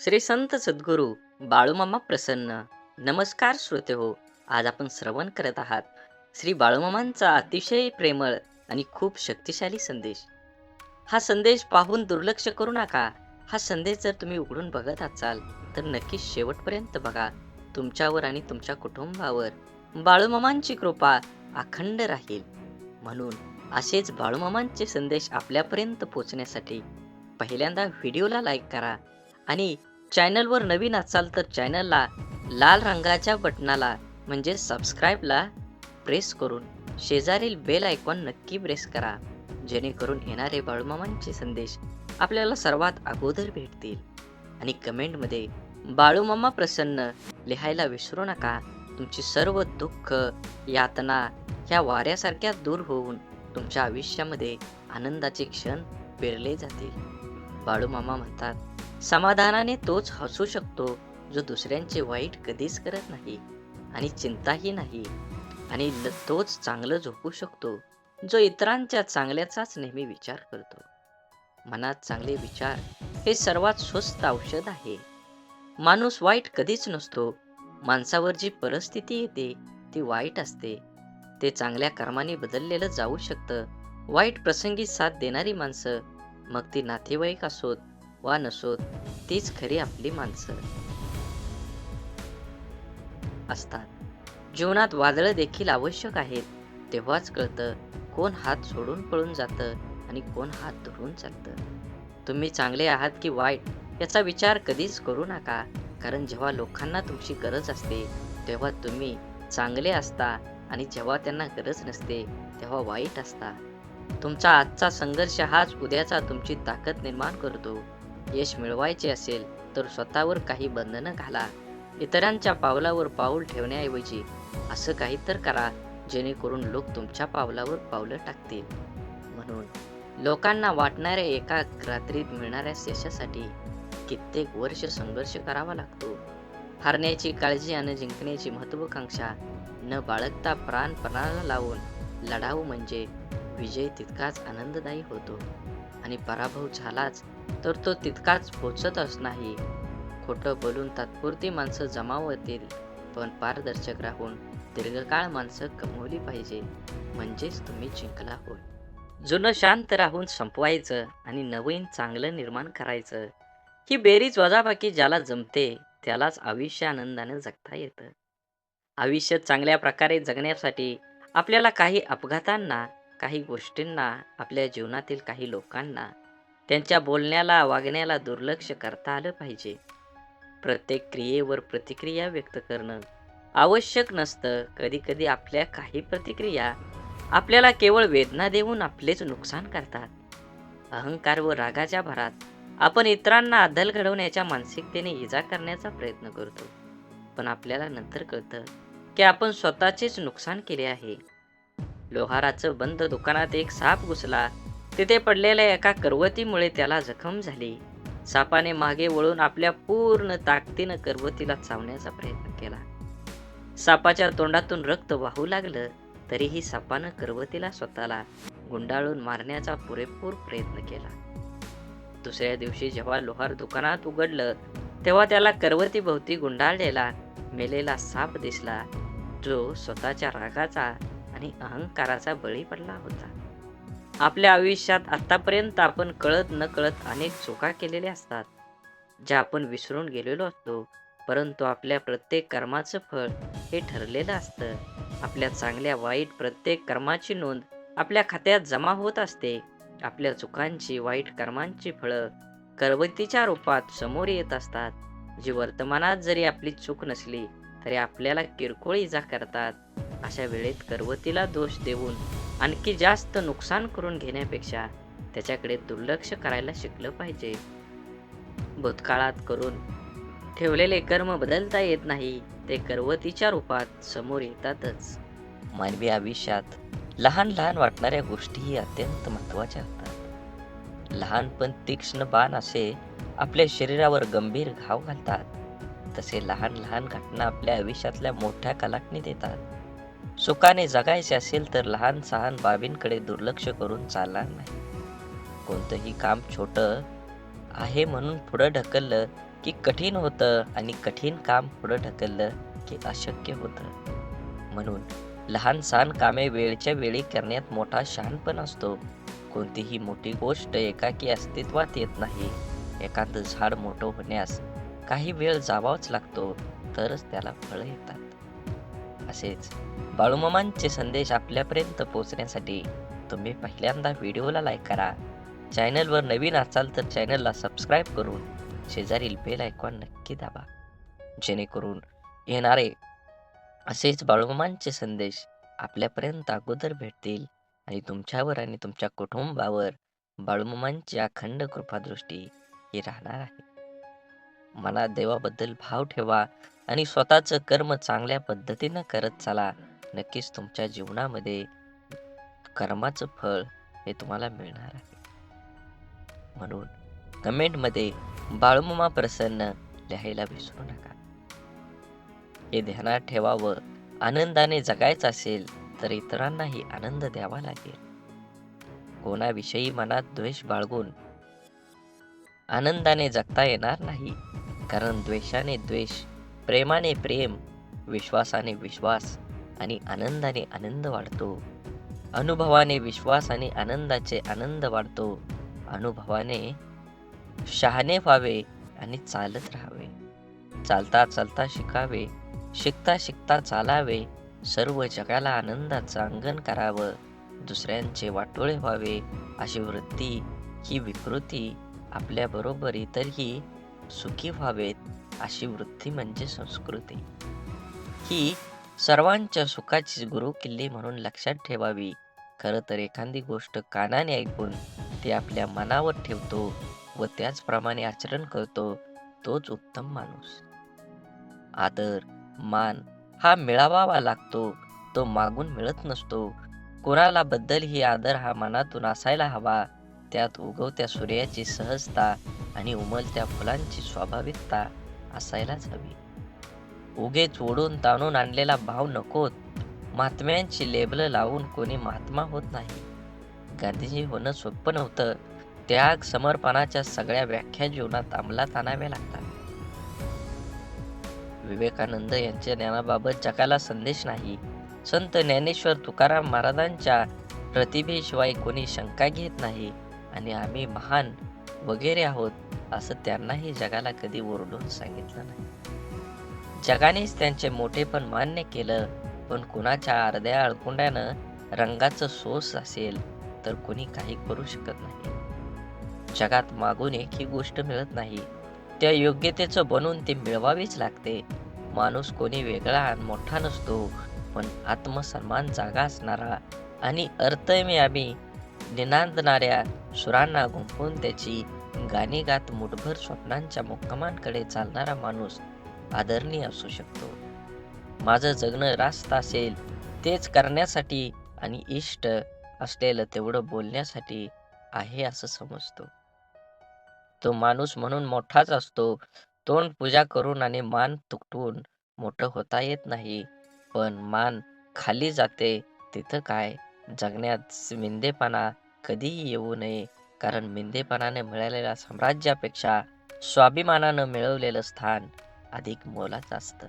श्री संत सद्गुरू बाळूमामा प्रसन्न. नमस्कार श्रोते हो. आज आपण श्रवण करत आहात श्री बाळूमामांचा अतिशय प्रेमळ आणि खूप शक्तिशाली संदेश. हा संदेश पाहून दुर्लक्ष करू नका. हा संदेश जर तुम्ही उघडून बघत असाल तर नक्कीच शेवटपर्यंत बघा. तुमच्यावर आणि तुमच्या कुटुंबावर बाळूमामांची कृपा अखंड राहील. म्हणून असेच बाळूमामांचे संदेश आपल्यापर्यंत पोहोचण्यासाठी पहिल्यांदा व्हिडिओला लाईक करा आणि चॅनलवर नवीन असाल तर चॅनलला लाल रंगाच्या बटनाला म्हणजे सबस्क्राईबला प्रेस करून शेजारील बेल आयकॉन नक्की प्रेस करा, जेणेकरून येणारे बाळूमामांचे संदेश आपल्याला सर्वात अगोदर भेटतील. आणि कमेंटमध्ये बाळूमामा प्रसन्न लिहायला विसरू नका. तुमची सर्व दुःख यातना ह्या वाऱ्यासारख्या दूर होऊन तुमच्या आयुष्यामध्ये आनंदाचे क्षण पेरले जातील. बाळूमामा म्हणतात, समाधानाने तोच हसू शकतो जो दुसऱ्यांचे वाईट कधीच करत नाही आणि चिंताही नाही, आणि तोच चांगलं झोपू शकतो जो इतरांच्या चांगल्याचाच नेहमी विचार करतो. मनात चांगले विचार हे सर्वात स्वस्त औषध आहे. माणूस वाईट कधीच नसतो. माणसावर जी परिस्थिती येते ती वाईट असते. ते चांगल्या कर्माने बदललेलं जाऊ शकतं. वाईट प्रसंगी साथ देणारी माणसं, मग ती नातेवाईक असोत वा नसोत, तीच खरी आपली माणसं असतात. जीवनात वादळं देखील आवश्यक आहेत. तेव्हाच कळतं कोण हात सोडून पळून जातं आणि कोण हात धरून चालतं. तुम्ही चांगले आहात की वाईट याचा विचार कधीच करू नका, कारण जेव्हा लोकांना तुमची गरज असते तेव्हा तुम्ही चांगले असता आणि जेव्हा त्यांना गरज नसते तेव्हा वाईट असता. तुमचा आजचा संघर्ष हाच उद्याचा तुमची ताकद निर्माण करतो. यश मिळवायचे असेल तर स्वतःवर काही बंधनं घाला. इतरांच्या पावलावर पाऊल ठेवण्याऐवजी असं काही तर करा जेणेकरून लोक तुमच्या पावलावर पावलं टाकतील. म्हणून लोकांना वाटणाऱ्या एका रात्रीत मिळणाऱ्या यशासाठी कित्येक वर्ष संघर्ष करावा लागतो. हारण्याची काळजी आणि जिंकण्याची महत्वाकांक्षा न बाळगता प्राण पणाला लावून लढावं म्हणजे विजय तितकाच आनंददायी होतो, आणि पराभव झालाच तर तो तितकाच पोचतच नाही. खोटं बोलून तात्पुरती माणसं जमावतील, पण पारदर्शक राहून दीर्घकाळ माणसं कमवली पाहिजे, म्हणजेच तुम्ही जिंकला होय. जुनं शांत राहून संपवायचं आणि नवीन चांगलं निर्माण करायचं. ही बेरीज वजाबाकी ज्याला जमते त्यालाच आयुष्य आनंदाने जगता येतं. आयुष्य चांगल्या प्रकारे जगण्यासाठी आपल्याला काही अपघातांना, काही गोष्टींना, आपल्या जीवनातील काही लोकांना, त्यांच्या बोलण्याला वागण्याला दुर्लक्ष करता आलं पाहिजे. प्रत्येक क्रियेवर प्रतिक्रिया व्यक्त करणं आवश्यक नसतं. कधी-कधी आपल्या काही प्रतिक्रिया आपल्याला केवळ वेदना देऊन आपलेच नुकसान करतात. अहंकार व रागाच्या भरात आपण इतरांना अद्दल घडवण्याच्या मानसिकतेने इजा करण्याचा प्रयत्न करतो, पण आपल्याला नंतर कळतं की आपण स्वतःचेच नुकसान केले आहे. लोहाराचं बंद दुकानात एक साप घुसला. तिथे पडलेल्या एका करवतीमुळे त्याला जखम झाली. सापाने मागे वळून आपल्या पूर्ण ताकदीनं करवतीला चावण्याचा प्रयत्न केला. सापाच्या तोंडातून रक्त वाहू लागलं, तरीही सापानं करवतीला स्वतःला गुंडाळून मारण्याचा पुरेपूर प्रयत्न केला. दुसऱ्या दिवशी जेव्हा लोहार दुकानात उघडलं तेव्हा त्याला करवतीभोवती गुंडाळलेला मेलेला साप दिसला, जो स्वतःच्या रागाचा आणि अहंकाराचा बळी पडला होता. आपल्या आयुष्यात आतापर्यंत आपण कळत न कळत अनेक चुका केलेल्या असतात, ज्या आपण विसरून गेलेलो असतो. परंतु आपल्या प्रत्येक कर्माचं फळ हे ठरलेलं असतं. आपल्या चांगल्या वाईट प्रत्येक कर्माची नोंद आपल्या खात्यात जमा होत असते. आपल्या चुकांची, वाईट कर्मांची फळं करवतीच्या रूपात समोर येत असतात, जी वर्तमानात जरी आपली चूक नसली तरी आपल्याला किरकोळ इजा करतात. अशा वेळेत करवतीला दोष देऊन आणखी जास्त नुकसान करून घेण्यापेक्षा त्याच्याकडे दुर्लक्ष करायला शिकलं पाहिजे. भूतकाळात करून ठेवलेले कर्म बदलता येत नाही, ते करवतीच्या रूपात समोर येतातच. मानवी आयुष्यात लहान लहान वाटणाऱ्या गोष्टीही अत्यंत महत्त्वाच्या असतात. लहान पण तीक्ष्ण बाण असे आपल्या शरीरावर गंभीर घाव घालतात. तसे लहान लहान घटना आपल्या आयुष्यातल्या मोठ्या कलाटणी देतात. सुखाने जगायचे असेल तर लहान सहान बाबींकडे दुर्लक्ष करून चालणार नाही. कोणतंही काम छोटं आहे म्हणून पुढं ढकललं की कठीण होतं आणि कठीण काम पुढं ढकललं की अशक्य होतं. म्हणून लहान सहान कामे वेळच्या वेळी करण्यात मोठा शहाणपण असतो. कोणतीही मोठी गोष्ट एकाकी अस्तित्वात येत नाही. एखादं झाड मोठं होण्यास काही वेळ जावाच लागतो, तरच त्याला फळं येतात. असेच बाळूमामांचे संदेश आपल्यापर्यंत पोहोचण्यासाठी तुम्ही पहिल्यांदा व्हिडिओला लाईक करा. चॅनलवर नवीन असाल तर चॅनलला सबस्क्राईब करून शेजारील बेल आयकॉन नक्की दाबा, जेणेकरून येणारे असेच बाळूमामांचे संदेश आपल्यापर्यंत अगोदर भेटतील आणि तुमच्यावर आणि तुमच्या कुटुंबावर बाळूमामांची अखंड कृपादृष्टी ही राहणार आहे. मनात देवाबद्दल भाव ठेवा आणि स्वतःचं कर्म चांगल्या पद्धतीनं करत चला. नक्कीच तुमच्या जीवनामध्ये कर्माचं फळ हे तुम्हाला मिळणार आहे. म्हणून कमेंटमध्ये बाळूमामा प्रसन्न लिहायला विसरू नका. हे ध्यानात ठेवावं, आनंदाने जगायचं असेल तर इतरांनाही आनंद द्यावा लागेल. कोणाविषयी मनात द्वेष बाळगून आनंदाने जगता येणार नाही. कारण द्वेषाने द्वेष, प्रेमाने प्रेम, विश्वासाने विश्वास आणि आनंदाने आनंद वाढतो. अनुभवाने विश्वास आणि आनंदाचे आनंद वाढतो. अनुभवाने शहाणे व्हावे आणि चालत राहावे. चालता चालता शिकावे, शिकता शिकता चालावे. सर्व जगाला आनंदाचं अंगण करावं. दुसऱ्यांचे वाटोळे व्हावे अशी वृत्ती, ही विकृती आपल्याबरोबर इतरही सुखी व्हावेत अशी वृत्ती म्हणजे संस्कृती. ही सर्वांच्या सुखाची गुरुकिल्ली म्हणून लक्षात ठेवावी. खरं तर एखादी गोष्ट कानाने ऐकून ती आपल्या मनावर ठेवतो व त्याचप्रमाणे आचरण करतो, तोच उत्तम माणूस. आदर, मान हा मिळावा लागतो, तो मागून मिळत नसतो. कोणाला बद्दलही आदर हा मनातून असायला हवा. त्यात उगवत्या सूर्याची सहजता आणि उमलत्या फुलांची स्वाभाविकता असायलाच हवी. उगेच ओढून ताणून आणलेला भाव नकोत. महात्म्यांची लेबलं लावून कोणी महात्मा होत नाही. गांधीजी होणं सोपं नव्हतं. त्याग, समर्पणाच्या सगळ्या व्याख्या जीवनात अंमलात आणाव्या लागतात. विवेकानंद यांच्या ज्ञानाबाबत जगाला संदेश नाही. संत ज्ञानेश्वर तुकाराम महाराजांच्या प्रतिभेशिवाय कोणी शंका घेत नाही आणि आम्ही महान वगैरे आहोत असं त्यांनाही जगाला कधी ओरडून सांगितलं नाही. जगानेच त्यांचे मोठेपण मान्य केलं. पण कुणाच्या अर्ध्या अळकुंड्यानं रंगाचं सोस असेल तर कोणी काही करू शकत नाही. जगात मागून एकही गोष्ट मिळत नाही. त्या योग्यतेचं बनून ती मिळवावीच लागते. माणूस कोणी वेगळा आणि मोठा नसतो, पण आत्मसन्मान जागा असणारा आणि अर्थमेयामी निनादणाऱ्या सुरांना गुंफून त्याची गाणी गात मुठभर स्वप्नांच्या मुक्कामांकडे चालणारा माणूस आदरणीय असू शकतो. माझं जगणं रास्त असेल तेच करण्यासाठी आणि इष्ट असलेलं तेवढं बोलण्यासाठी आहे असं समजतो. तो माणूस म्हणून मोठाच असतो. तोंड पूजा करून आणि मान तुटवून मोठं होता येत नाही. पण मान खाली जाते तिथं काय? जगण्यात मिंदेपणा कधीही येऊ नये. कारण मिंदेपणाने मिळालेल्या साम्राज्यापेक्षा स्वाभिमानानं मिळवलेलं स्थान अधिक मोलाचं असतं.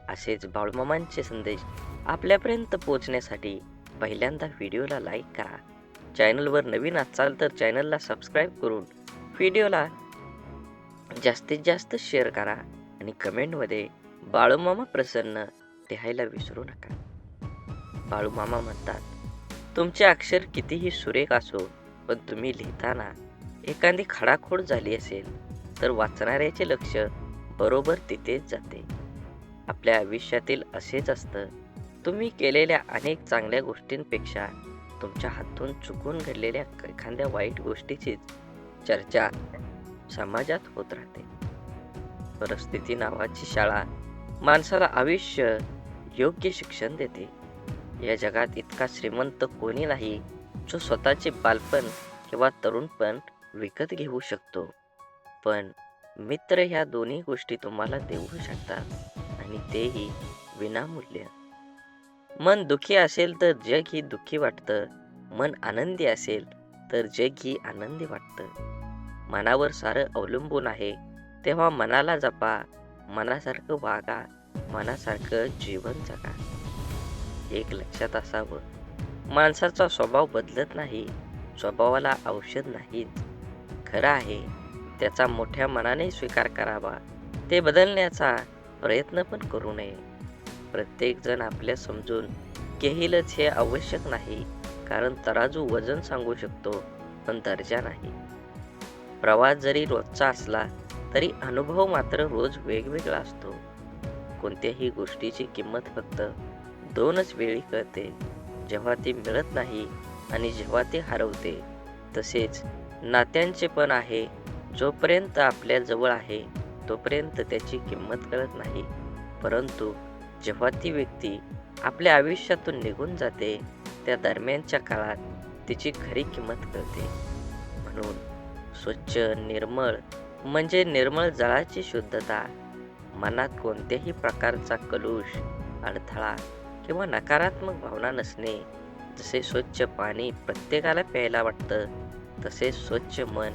असेच बाळूमामांचे संदेश आपल्यापर्यंत पोहोचण्यासाठी पहिल्यांदा व्हिडिओला लाईक करा. चॅनलवर नवीन असाल तर चॅनलला सबस्क्राईब करून व्हिडिओला जास्तीत जास्त शेअर करा आणि कमेंटमध्ये बाळूमामा प्रसन्न लिहायला विसरू नका. बाळूमामा म्हणतात, तुमचे अक्षर कितीही सुरेख असो, पण तुम्ही लिहिताना एखादी खडाखोड झाली असेल तर वाचणाऱ्याचे लक्ष बरोबर तिथेच जाते. आपल्या आयुष्यातील असेच असतं. तुम्ही केलेल्या अनेक चांगल्या गोष्टींपेक्षा तुमच्या हातून चुकून घडलेल्या एखाद्या वाईट गोष्टीचीच चर्चा समाजात होत राहते. परिस्थिती नावाची शाळा माणसाला आयुष्य योग्य शिक्षण देते. या जगात इतका श्रीमंत कोणी नाही जो स्वतःचे बालपण किंवा तरुणपण विकत घेऊ शकतो. पण मित्र ह्या दोन्ही गोष्टी तुम्हाला देऊ शकतात आणि तेही विनामूल्य. मन दुःखी असेल तर जग ही दुःखी वाटतं. मन आनंदी असेल तर जग ही आनंदी वाटतं. मनावर सारं अवलंबून आहे. तेव्हा मनाला जपा, मनासारखं वागा, मनासारखं जीवन जगा. एक लक्षात असावं, माणसाचा स्वभाव बदलत नाही, स्वभावाला औषध नाहीच. खरं आहे, त्याचा मोठ्या मनाने स्वीकार करावा. ते बदलण्याचा प्रयत्न पण करू नये. प्रत्येकजण आपल्या समजून घेईलच हे आवश्यक नाही, कारण तराजू वजन सांगू शकतो, पण दर्जा नाही. प्रवास जरी रोजचा असला, तरी अनुभव मात्र रोज वेगवेगळा असतो. कोणत्याही गोष्टीची किंमत फक्त दोनच वेळी कळते, जेव्हा ती मिळत नाही आणि जेव्हा ती हरवते. तसेच नात्यांचे पण आहे. जोपर्यंत आपल्या जवळ आहे, तोपर्यंत त्याची किंमत कळत नाही. परंतु जेव्हा ती व्यक्ती आपल्या आयुष्यातून निघून जाते, त्या दरम्यानच्या काळात तिची खरी किंमत कळते. म्हणून स्वच्छ, निर्मळ म्हणजे निर्मळ जळाची शुद्धता. मनात कोणत्याही प्रकारचा कलुष, अडथळा किंवा नकारात्मक भावना नसणे. जसे स्वच्छ पाणी प्रत्येकाला प्यायला वाटतं, तसे स्वच्छ मन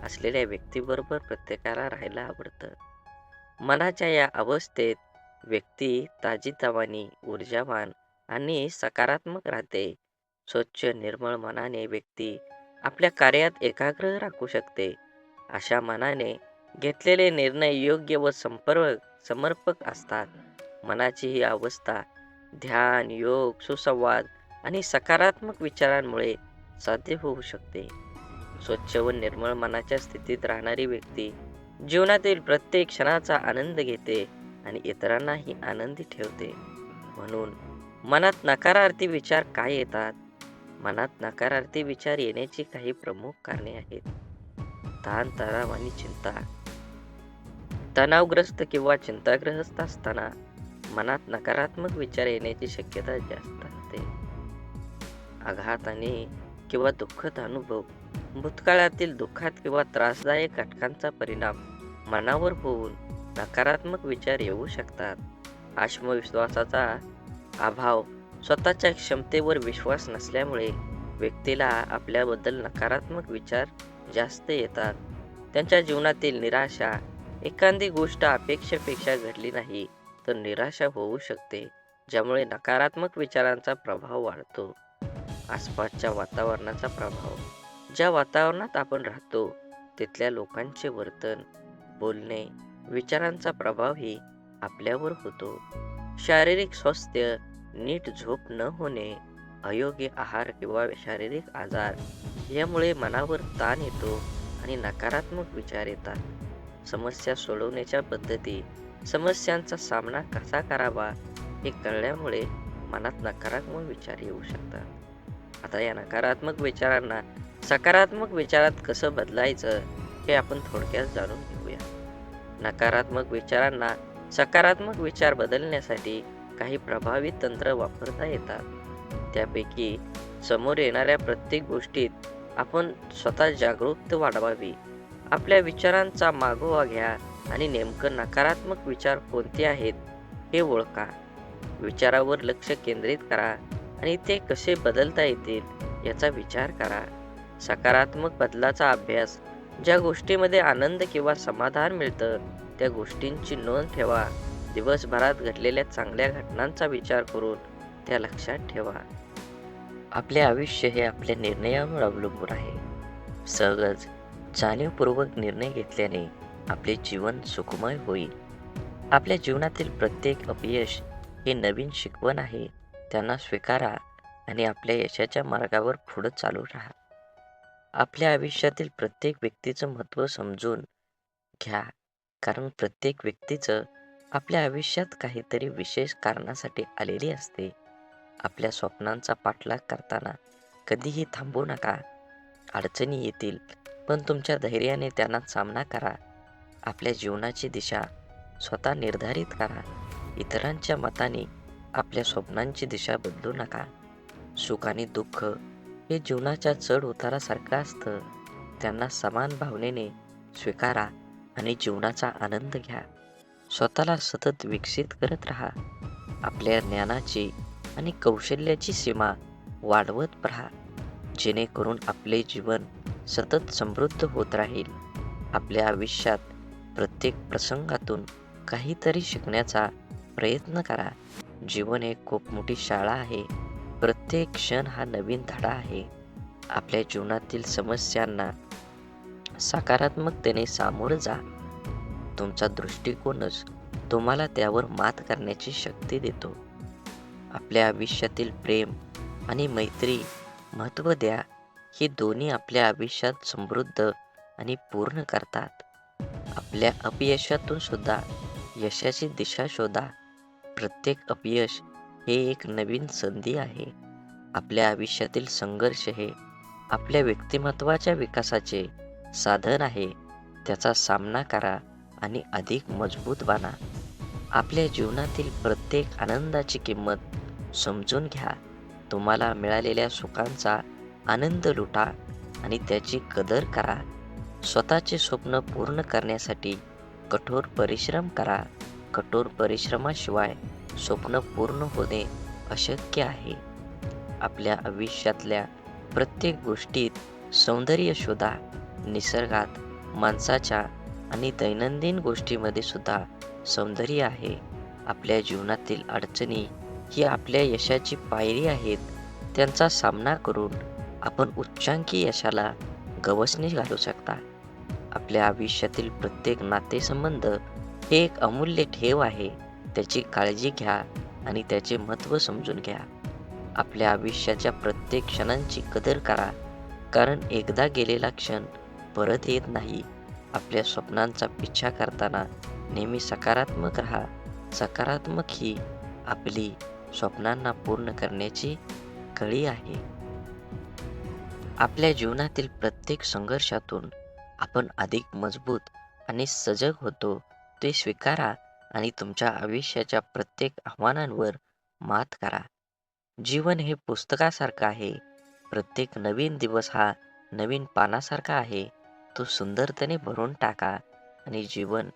असलेल्या व्यक्तीबरोबर प्रत्येकाला राहायला आवडतं. मनाच्या या अवस्थेत व्यक्ती ताजीतवानी, ऊर्जावान आणि सकारात्मक राहते. स्वच्छ, निर्मळ मनाने व्यक्ती आपल्या कार्यात एकाग्र राखू शकते. अशा मनाने घेतलेले निर्णय योग्य व समर्पक असतात. मनाची ही अवस्था ध्यान, योग, सुसंवाद आणि सकारात्मक विचारांमुळे साध्य होऊ शकते. स्वच्छ व निर्मळ मनाच्या स्थितीत राहणारी व्यक्ती जीवनातील प्रत्येक क्षणाचा आनंद घेते आणि इतरांनाही आनंदी ठेवते. म्हणून मनात नकारार्थी विचार काय येतात? मनात नकारार्थी विचार येण्याची काही प्रमुख कारणे आहेत. ताणतणाव आणि चिंता. तणावग्रस्त किंवा चिंताग्रस्त असताना मनात नकारात्मक विचार येण्याची शक्यता जास्त असते. आघात आणि किंवा दुःखद अनुभव. भूतकाळातील दुःखात किंवा त्रासदायक घटकांचा परिणाम मनावर होऊन नकारात्मक विचार येऊ शकतात. आत्मविश्वासाचा अभाव. स्वतःच्या क्षमतेवर विश्वास नसल्यामुळे व्यक्तीला आपल्याबद्दल नकारात्मक विचार जास्त येतात. त्यांच्या जीवनातील निराशा. एखादी गोष्ट अपेक्षेपेक्षा घडली नाही तर निराशा होऊ शकते, ज्यामुळे नकारात्मक विचारांचा प्रभाव वाढतो. आसपासच्या वातावरणाचा प्रभाव. ज्या वातावरणात आपण राहतो, तिथल्या लोकांचे वर्तन, बोलणे, विचारांचा प्रभावही आपल्यावर होतो. शारीरिक स्वास्थ्य. नीट झोप न होणे, अयोग्य आहार किंवा शारीरिक आजार यामुळे मनावर ताण येतो आणि नकारात्मक विचार येतात. समस्या सोडवण्याच्या पद्धती. समस्यांचा सामना कसा करावा हे कळल्यामुळे मनात नकारात्मक विचार येऊ शकतात. आता या नकारात्मक विचारांना सकारात्मक विचारात कसं बदलायचं हे आपण थोडक्यात जाणून घेऊया. नकारात्मक विचारांना सकारात्मक विचार बदलण्यासाठी काही प्रभावी तंत्र वापरता येतात. त्यापैकी समोर येणाऱ्या प्रत्येक गोष्टीत आपण स्वतः जागरूकता वाढवावी. आपल्या विचारांचा मागोवा घ्या आणि नेमकं नकारात्मक विचार कोणते आहेत हे ओळखा. विचारावर लक्ष केंद्रित करा आणि ते कसे बदलता येतील याचा विचार करा. सकारात्मक बदलाचा अभ्यास. ज्या गोष्टीमध्ये आनंद किंवा समाधान मिळतं त्या गोष्टींची नोंद ठेवा. दिवसभरात घडलेल्या चांगल्या घटनांचा विचार करून त्या लक्षात ठेवा. आपले आयुष्य हे आपल्या निर्णयावर अवलंबून आहे. सहज, जाणीवपूर्वक निर्णय घेतल्याने आपले जीवन सुखमय होईल. आपल्या जीवनातील प्रत्येक अपयश हे नवीन शिकवण आहे. त्यांना स्वीकारा आणि आपल्या यशाच्या मार्गावर पुढे चालू राहा. आपल्या आयुष्यातील प्रत्येक व्यक्तीचं महत्त्व समजून घ्या, कारण प्रत्येक व्यक्तीचं आपल्या आयुष्यात काहीतरी विशेष कारणासाठी आलेली असते. आपल्या स्वप्नांचा पाठलाग करताना कधीही थांबू नका. अडचणी येतील, पण तुमच्या धैर्याने त्यांना सामना करा. आपल्या जीवनाची दिशा स्वतः निर्धारित करा. इतरांच्या मताने आपल्या स्वप्नांची दिशा बदलू नका. सुख आणि दुःख हे जीवनाच्या चढ उतारासारखं असतं. त्यांना समान भावनेने स्वीकारा आणि जीवनाचा आनंद घ्या. स्वतःला सतत विकसित करत राहा. आपल्या ज्ञानाची आणि कौशल्याची सीमा वाढवत राहा, जेणेकरून आपले जीवन सतत समृद्ध होत राहील. आपल्या आयुष्यात प्रत्येक प्रसंगातून काहीतरी शिकण्याचा प्रयत्न करा. जीवन एक खूप मोठी शाळा आहे. प्रत्येक क्षण हा नवीन धडा आहे. आपल्या जीवनातील समस्यांना सकारात्मकतेने सामोरं जा. तुमचा दृष्टिकोनच तुम्हाला त्यावर मात करण्याची शक्ती देतो. आपल्या आयुष्यातील प्रेम आणि मैत्री महत्त्व द्या. हे दोन्ही आपल्या आयुष्यात समृद्ध आणि पूर्ण करतात. आपल्या अपयशातून सुद्धा यशाची दिशा शोधा. प्रत्येक अपयश हे एक नवीन संधी आहे. आपल्या आयुष्यातील संघर्ष हे आपल्या व्यक्तिमत्वाच्या विकासाचे साधन आहे. त्याचा सामना करा आणि अधिक मजबूत बना. आपल्या जीवनातील प्रत्येक आनंदाची किंमत समजून घ्या. तुम्हाला मिळालेल्या सुखांचा आनंद लुटा आणि त्याची कदर करा. स्वतःचे स्वप्न पूर्ण करण्यासाठी कठोर परिश्रम करा. कठोर परिश्रमाशिवाय स्वप्न पूर्ण होणे अशक्य आहे. आपल्या आयुष्यातल्या प्रत्येक गोष्टीत सौंदर्य शोधा. निसर्गात, माणसाच्या आणि दैनंदिन गोष्टीमध्ये सुद्धा सौंदर्य आहे. आपल्या जीवनातील अडचणी ही आपल्या यशाची पायरी आहेत. त्यांचा सामना करून आपण उच्चांकी यशाला गवसणी घालू शकता. आपल्या आयुष्यातील प्रत्येक नातेसंबंध हे एक अमूल्य ठेव आहे. त्याची काळजी घ्या आणि त्याचे महत्त्व समजून घ्या. आपल्या आयुष्याच्या प्रत्येक क्षणांची कदर करा, कारण एकदा गेलेला क्षण परत येत नाही. आपल्या स्वप्नांचा पिच्छा करताना नेहमी सकारात्मक राहा. सकारात्मक ही आपली स्वप्नांना पूर्ण करण्याची कळी आहे. आपल्या जीवनातील प्रत्येक संघर्षातून आपण अधिक मजबूत आणि सजग होतो. ते स्वीकारा आणि तुमच्या आयुष्याच्या प्रत्येक आव्हानांवर मात करा. जीवन हे पुस्तकासारखं आहे. प्रत्येक नवीन दिवस हा नवीन पानासारखा आहे. तो सुंदरतेने भरून टाका आणि जीवन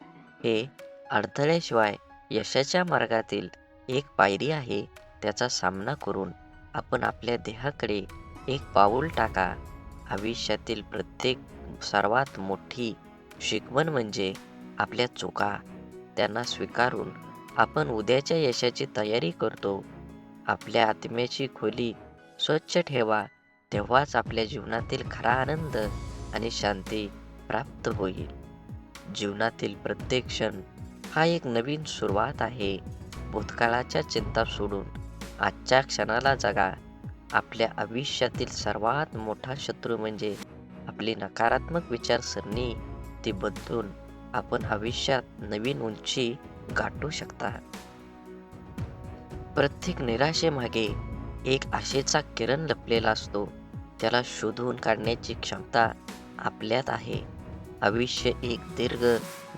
हे अडथळ्याशिवाय यशाच्या मार्गातील एक पायरी आहे. त्याचा सामना करून आपण आपल्या ध्येयाकडे एक पाऊल टाका. आयुष्यातील प्रत्येक सर्वात मोठी शिकवण म्हणजे आपल्या चुका. त्यांना स्वीकारून आपण उद्याच्या यशाची तयारी करतो. आपल्या आत्म्याची खोली स्वच्छ ठेवा. तेव्हाच आपल्या जीवनातील खरा आनंद आणि शांती प्राप्त होईल. जीवनातील प्रत्येक क्षण हा एक नवीन सुरुवात आहे. भूतकाळाच्या चिंता सोडून आजच्या क्षणाला जगा. आपल्या आयुष्यातील सर्वात मोठा शत्रू म्हणजे आपली नकारात्मक विचारसरणी. ती बदलून आपण आयुष्यात नवीन उंची गाठू शकता. प्रत्येक निराशेमागे एक आशेचा किरण लपलेला असतो. त्याला शोधून काढण्याची क्षमता आपल्यात आहे. आयुष्य एक दीर्घ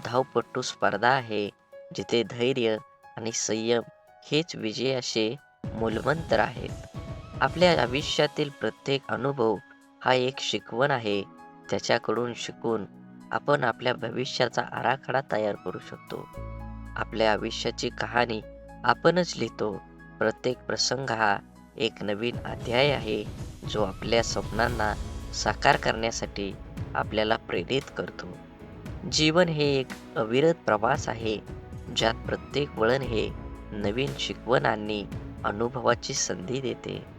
धावपटू स्पर्धा आहे, जिथे धैर्य आणि संयम हेच विजयाचे मूलमंत्र आहेत. आपल्या आयुष्यातील प्रत्येक अनुभव हा एक शिकवण आहे. त्याच्याकडून शिकून आपण आपल्या भविष्याचा आराखडा तयार करू शकतो. आपल्या आयुष्याची कहाणी आपणच लिहितो. प्रत्येक प्रसंग हा एक नवीन अध्याय आहे, जो आपल्या स्वप्नांना साकार करण्यासाठी आपल्याला प्रेरित करतो. जीवन हे एक अविरत प्रवास आहे, ज्यात प्रत्येक वळण हे नवीन शिकवण आणि अनुभवाची संधी देते.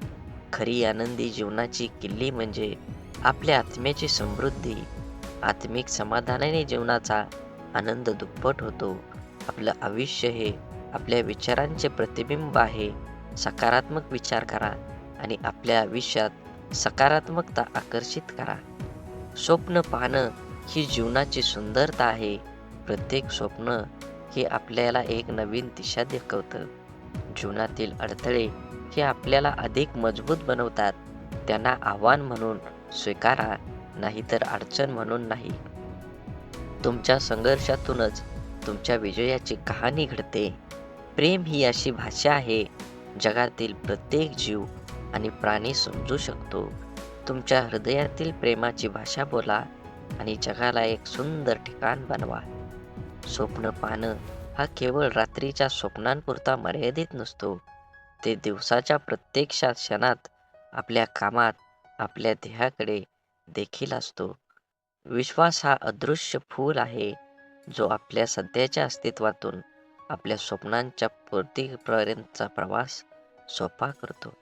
खरी आनंदी जीवनाची किल्ली म्हणजे आपल्या आत्म्याची समृद्धी. आत्मिक समाधानाने जीवनाचा आनंद दुप्पट होतो. आपलं आयुष्य हे आपल्या विचारांचे प्रतिबिंब आहे. सकारात्मक विचार करा आणि आपल्या आयुष्यात सकारात्मकता आकर्षित करा. स्वप्न पाहणं ही जीवनाची सुंदरता आहे. प्रत्येक स्वप्न हे आपल्याला एक नवीन दिशा दाखवतं. जीवनातील अडथळे हे आपल्याला अधिक मजबूत बनवतात. त्यांना आव्हान म्हणून स्वीकारा, नाहीतर अडचण म्हणून नाही. तुमच्या संघर्षातूनच तुमच्या विजयाची कहाणी घडते. प्रेम ही अशी भाषा आहे, जगातील प्रत्येक जीव आणि प्राणी समजू शकतो. तुमच्या हृदयातील प्रेमाची भाषा बोला आणि जगाला एक सुंदर ठिकाण बनवा. स्वप्न पाहणं हा केवळ रात्रीच्या स्वप्नांपुरता मर्यादित नसतो. ते दिवसाच्या प्रत्येक क्षणात आपल्या कामात, आपल्या ध्येयाकडे देखील असतो. विश्वास हा अदृश्य फूल आहे. जो आपल्या सध्याच्या अस्तित्वातून आपल्या स्वप्नांच्या पूर्तीपर्यंतचा प्रवास सोपा करतो.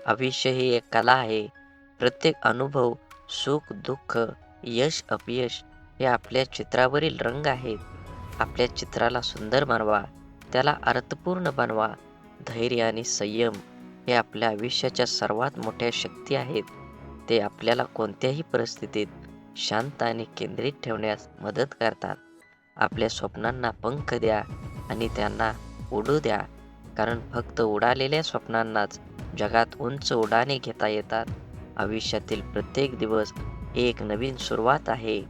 आयुष्य ही एक कला आहे. प्रत्येक अनुभव, सुख, दुःख, यश, अपयश हे आपल्या चित्रावरील रंग आहेत. आपल्या चित्राला सुंदर बनवा, त्याला अर्थपूर्ण बनवा. धैर्य आणि संयम हे आपल्या आयुष्याच्या सर्वात मोठ्या शक्ती आहेत. ते आपल्याला कोणत्याही परिस्थितीत शांत आणि केंद्रित ठेवण्यास मदत करतात. आपल्या स्वप्नांना पंख द्या आणि त्यांना उडू द्या, कारण फक्त उडालेल्या स्वप्नांनाच जगात उंच उड्डाणे घेता येतात. आयुष्यातील प्रत्येक दिवस ही एक नवीन सुरुवात आहे.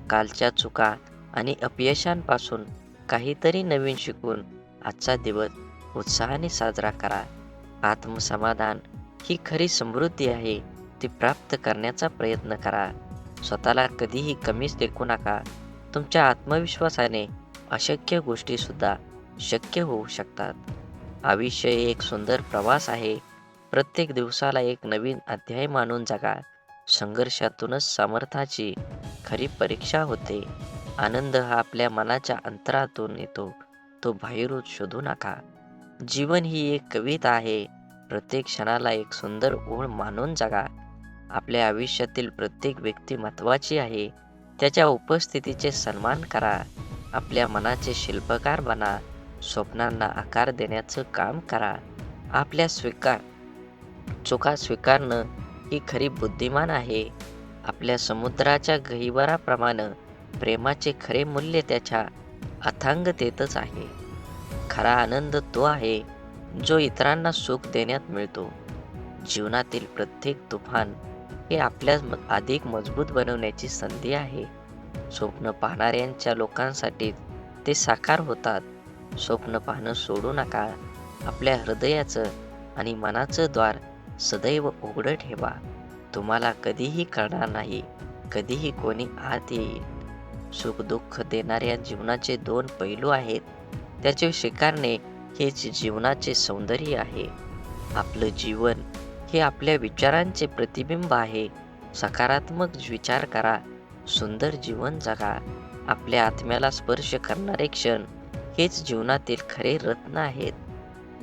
कालच्या चुका आणि अपयशांपासून काहीतरी नवीन शिकून आजचा दिवस उत्साहाने साजरा करा. आत्मसमाधान ही खरी समृद्धी आहे. ती प्राप्त करण्याचा प्रयत्न करा. स्वतःला कधीही कमीच लेखू नका. तुमच्या आत्मविश्वासाने अशक्य गोष्टीसुद्धा शक्य होऊ शकतात. आयुष्य हे एक सुंदर प्रवास आहे. प्रत्येक दिवसाला एक नवीन अध्याय मानून जगा. संघर्षातूनच सामर्थ्याची खरी परीक्षा होते. आनंद हा आपल्या मनाच्या अंतरातून येतो, तो बाहेरून शोधू नका. जीवन ही एक कविता आहे. प्रत्येक क्षणाला एक सुंदर ओळ मानून जगा. आपल्या आयुष्यातील प्रत्येक व्यक्ती महत्त्वाची आहे. त्याच्या उपस्थितीचे सन्मान करा. आपल्या मनाचे शिल्पकार बना. स्वप्नांना आकार देण्याचं काम करा. आपल्या चुका स्वीकारणं ही खरी बुद्धिमान आहे. आपल्या समुद्राच्या गहिवराप्रमाणे प्रेमाचे खरे मूल्य त्याच्या अथांगतेतच आहे. खरा आनंद तो आहे जो इतरांना सुख देण्यात मिळतो. जीवनातील प्रत्येक तुफान हे आपल्यास अधिक मजबूत बनवण्याची संधी आहे. स्वप्न पाहणाऱ्यांच्या लोकांसाठी ते साकार होतात. स्वप्न पाहणं सोडू नका. आपल्या हृदयाचं आणि मनाचं द्वार सदैव उघडं ठेवा. तुम्हाला कधीही कळणार नाही कधीही कोणी आत येईल. सुख दुःख देणाऱ्या जीवनाचे दोन पैलू आहेत. त्याचे स्वीकारणे हेच जीवनाचे सौंदर्य आहे. आपलं जीवन हे आपल्या विचारांचे प्रतिबिंब आहे. सकारात्मक विचार करा. सुंदर जीवन जगा. आपल्या आत्म्याला स्पर्श करणारे क्षण हेच जीवनातील खरे रत्न आहेत.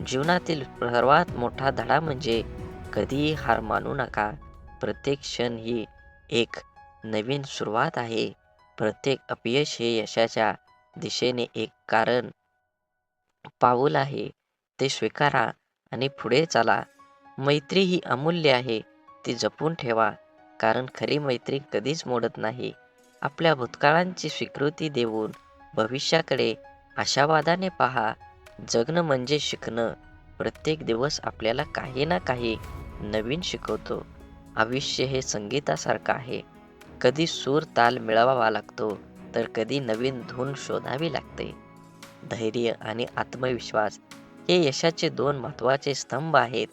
जीवनातील सर्वात मोठा धडा म्हणजे कधीही हार मानू नका. प्रत्येक क्षण ही एक नवीन सुरुवात आहे. प्रत्येक अपयश हे यशाच्या दिशेने एक पाऊल आहे. ते स्वीकारा आणि पुढे चला. मैत्री ही अमूल्य आहे. ती जपून ठेवा, कारण खरी मैत्री कधीच मोडत नाही. आपल्या भूतकाळांची स्वीकृती देऊन भविष्याकडे आशावादाने पहा. जगणं म्हणजे शिकणं. प्रत्येक दिवस आपल्याला काही ना काही नवीन शिकवतो. आयुष्य हे संगीतासारखं आहे. कधी सूर ताल मिळवावा लागतो, तर कधी नवीन धून शोधावी लागते. धैर्य आणि आत्मविश्वास हे यशाचे दोन महत्त्वाचे स्तंभ आहेत.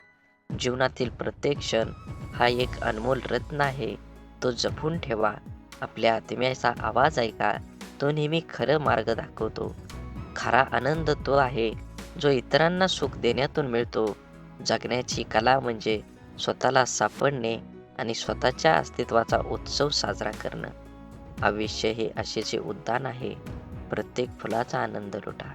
जीवनातील प्रत्येक क्षण हा एक अनमोल रत्न आहे. तो जपून ठेवा. आपल्या आत्म्याचा आवाज ऐका. तो नेहमी खरं मार्ग दाखवतो. खरा आनंद तो आहे जो इतरांना सुख देण्यातून मिळतो. जगण्याची कला म्हणजे स्वतःला सापडणे आणि स्वतःच्या अस्तित्वाचा उत्सव साजरा करणं. आयुष्य हे आशेचे उद्यान आहे. प्रत्येक फुलाचा आनंद लुटा.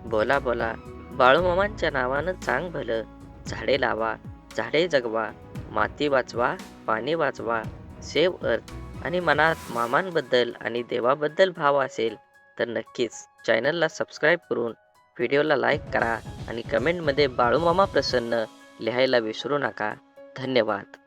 बोला बोला बाळूमामांच्या नावानं चांग भलं. झाडे लावा, झाडे जगवा, माती वाचवा, पाणी वाचवा. सेव्ह अर्थ. आणि मनात मामांबद्दल आणि देवाबद्दल भाव असेल तर नक्कीच चॅनलला सबस्क्राईब करून व्हिडिओला लाईक करा आणि कमेंटमध्ये बाळूमामा प्रसन्न लिहायला विसरू नका. धन्यवाद.